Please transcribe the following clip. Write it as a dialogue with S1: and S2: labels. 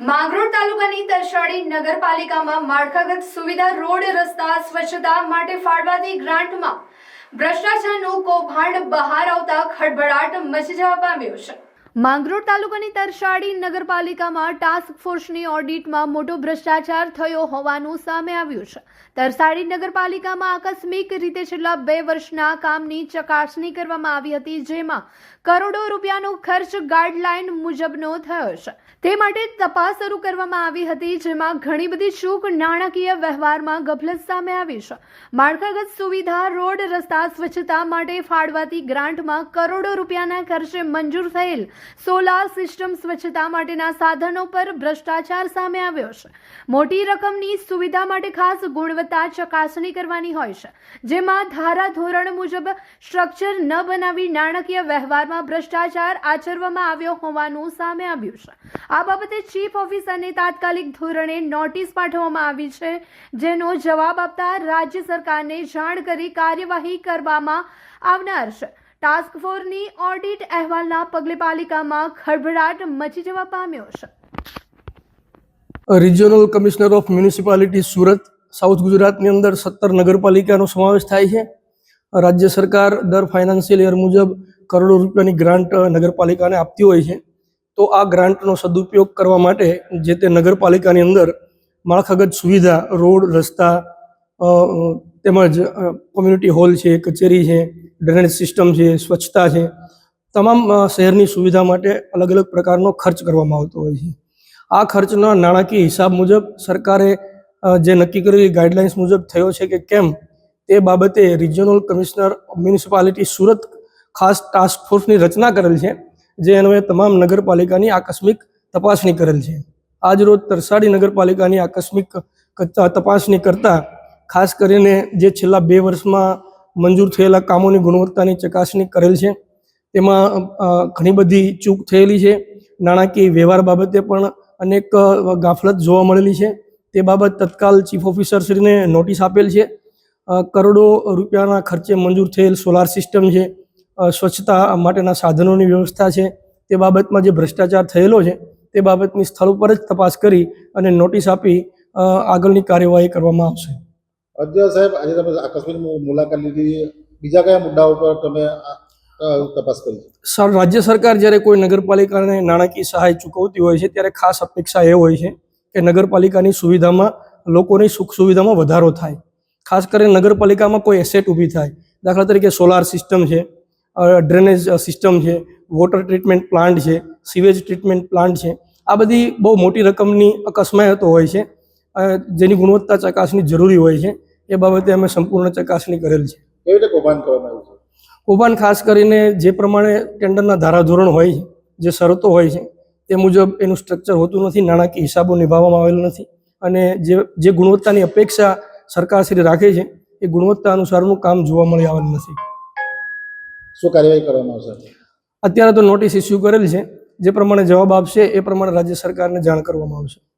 S1: માંગરોળ તાલુકાની તરસાડી નગરપાલિકામાં માળખાગત સુવિધા રોડ રસ્તા સ્વચ્છતા માટે ફાળવાતી ગ્રાન્ટમાં ભ્રષ્ટાચારનું કૌભાંડ બહાર આવતા ખળભળાટ મચી જવા પામ્યો છે। માંગરોળ તાલુકાની તરસાડી નગરપાલિકામાં ટાસ્ક ફોર્સની ઓડિટમાં મોટો ભ્રષ્ટાચાર થયો હોવાનું સામે આવ્યું છે। તરસાડી નગરપાલિકામાં આકસ્મિક રીતે છેલ્લા 2 વર્ષના કામની ચકાસણી કરવામાં આવી હતી, જેમાં કરોડો રૂપિયાનો ખર્ચ ગાઈડલાઈન મુજબનો થયો છે। તે માટે તપાસ શરૂ કરવામાં આવી હતી, જેમાં ઘણી બધી ચૂક નાણાકીય વ્યવહારમાં ગફલત સામે આવી છે। માળખાગત સુવિધા રોડ રસ્તા સ્વચ્છતા માટે ફાળવાતી ગ્રાન્ટમાં કરોડો રૂપિયાના ખર્ચે મંજૂર થયેલ સોલાર સિસ્ટમ સ્વચ્છતા માટેના સાધનો પર ભ્રષ્ટાચાર સામે આવ્યો છે। મોટી રકમની સુવિધા માટે ખાસ ગુણવત્તા ચકાસણી કરવાની હોય છે, જેમાં ધારા ધોરણ મુજબ સ્ટ્રક્ચર ન બનાવી નાણાકીય વ્યવહારમાં ભ્રષ્ટાચાર આચરવામાં આવ્યો હોવાનું સામે આવ્યું છે। આ બાબતે ચીફ ઓફિસરને તાત્કાલિક ધોરણે નોટિસ પાઠવવામાં આવી છે, જેનો જવાબ આપતા રાજ્ય સરકારને જાણ કરી કાર્યવાહી કરવામાં આવનાર છે। ટાસ્ક ફોર્સની ઓડિટ અહેવાલના પગલે પાલિકામાં ખળભળાટ મચી જવા પામ્યો છે।
S2: Regional commissioner of municipality Surat south ગુજરાતની અંદર 17 નગરપાલિકાનો સમાવેશ થાય છે। રાજ્ય સરકાર દર ફાઇનાન્શિયલ યર મુજબ કરોડો રૂપિયાની ગ્રાન્ટ નગરપાલિકાને આપતી હોય છે। તો આ ગ્રાન્ટનો સદુપયોગ કરવા માટે જે તે નગરપાલિકાની અંદર માળખાગત સુવિધા રોડ રસ્તા તેમજ કોમ્યુનિટી હોલ છે, કચેરી છે, ડ્રેનેજ સિસ્ટમ છે, સ્વચ્છતા છે, તમામ શહેરની સુવિધા માટે અલગ અલગ પ્રકારનો ખર્ચ કરવામાં આવતો હોય છે। આ ખર્ચના નાણાકીય હિસાબ મુજબ સરકારે જે નક્કી કરેલી ગાઈડલાઇન્સ મુજબ થયો છે કે કેમ, તે બાબતે રિજિયોનલ કમિશનર મ્યુનિસિપાલિટી સુરત ખાસ ટાસ્ક ફોર્સની રચના કરેલ છે, જે અન્વયે તમામ નગરપાલિકાની આકસ્મિક તપાસણી કરેલ છે। આજ રોજ તરસાડી નગરપાલિકાની આકસ્મિક તપાસણી કરતા ખાસ કરીને જે છેલ્લા 2 વર્ષમાં મંજૂર થયેલા કામોની ગુણવત્તાની ચકાસણી કરેલ છે, તેમાં ઘણી બધી ચૂક થયેલી છે। નાણાકીય વ્યવહાર બાબતે પણ અનેક ગાફલત જોવા મળેલી છે। તે બાબત તત્કાલ ચીફ ઓફિસરશ્રીને નોટિસ આપેલ છે। કરોડો રૂપિયાના ખર્ચે મંજૂર થયેલ સોલાર સિસ્ટમ છે, સ્વચ્છતા માટેના સાધનોની વ્યવસ્થા છે, તે બાબતમાં જે ભ્રષ્ટાચાર થયેલો છે તે બાબતની સ્થળ ઉપર જ તપાસ કરી અને નોટિસ આપી આગળની કાર્યવાહી કરવામાં આવશે।
S3: અધ્યક્ષ સાહેબ, આજે તમે આકસ્મિક મુલાકાત લીધી, બીજા કયા મુદ્દાઓ પર તમે તપાસ કરી?
S2: સર, રાજ્ય સરકાર જ્યારે કોઈ નગરપાલિકાને નાણાકીય સહાય ચૂકવતી હોય છે ત્યારે ખાસ અપેક્ષા એ હોય છે કે નગરપાલિકાની સુવિધામાં, લોકોની સુખ સુવિધામાં વધારો થાય। ખાસ કરીને નગરપાલિકામાં કોઈ એસેટ ઊભી થાય, દાખલા તરીકે સોલાર સિસ્ટમ છે, ડ્રેનેજ સિસ્ટમ છે, વોટર ટ્રીટમેન્ટ પ્લાન્ટ છે, સીવેજ ટ્રીટમેન્ટ પ્લાન્ટ છે, આ બધી બહુ મોટી રકમની અકસ્માતો હોય છે, જેની ગુણવત્તા ચકાસણી જરૂરી હોય છે। એ બાબતે અમે સંપૂર્ણ ચકાસણી કરેલ છે।
S3: કેવી રીતે કૌભાંડ કરવામાં આવ્યું છે?
S2: કૌભાંડ ખાસ કરીને જે પ્રમાણે ટેન્ડરના ધારાધોરણ હોય છે, જે શરતો હોય છે તે મુજબ એનું સ્ટ્રક્ચર હોતું નથી, નાણાકીય હિસાબો નિભાવવામાં આવેલ નથી, અને જે ગુણવત્તાની અપેક્ષા સરકારશ્રી રાખે છે એ ગુણવત્તા અનુસારનું કામ જોવા મળી આવેલ નથી।
S3: શું કાર્યવાહી કરવામાં આવશે?
S2: અત્યારે તો નોટિસ ઇસ્યુ કરેલ છે, જે પ્રમાણે જવાબ આપશે એ પ્રમાણે રાજ્ય સરકારને જાણ કરવામાં આવશે।